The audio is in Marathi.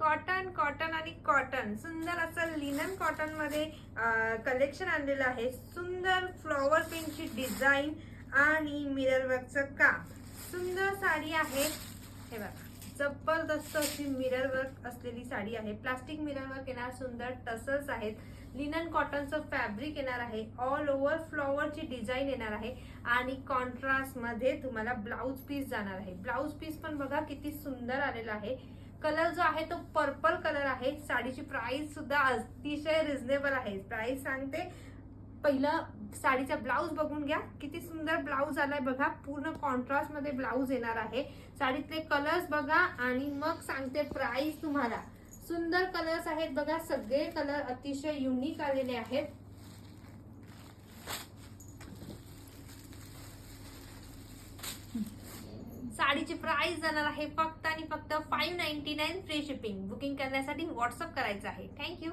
कॉटन कॉटन आणि कॉटन सुंदर असं लिनन कॉटन मध्ये कलेक्शन आणलेलं आहे। सुंदर फ्लॉवर प्रिंटची डिझाईन आणि मिरर वर्कचं काम। सुंदर साडी आहे, हे बघा जबरदस्त अशी मिरर वर्क असलेली साडी आहे। प्लास्टिक मिरर वर्क येणार, सुंदर टसल्स आहेत, लिनन कॉटनचं फॅब्रिक येणार आहे, ऑल ओव्हर फ्लॉवरची डिझाईन येणार आहे आणि कॉन्ट्रास्ट मध्ये तुम्हाला ब्लाउज पीस जाणार आहे। ब्लाउज पीस पण बघा किती सुंदर आलेला आहे। कलर जो आहे तो पर्पल कलर आहे। साडीची प्राइस सुद्धा अतिशय रिझनेबल आहे। प्राइस सांगते, पहिलं साडीचा ब्लाउज बघून घ्या, किती सुंदर ब्लाउज आलाय बघा, पूर्ण कॉन्ट्रास्ट मध्ये ब्लाउज येणार आहे। साडीतले कलर्स बघा आणि मग सांगते प्राइस तुम्हाला। सुंदर कलर्स आहेत बघा, सगळे कलर अतिशय युनिक आलेले आहेत। साडीची प्राइस जाणार आहे फक्त आणि फक्त 599 फ्री शिपिंग। बुकिंग करण्यासाठी व्हॉट्सअप करायचं आहे। थँक्यू।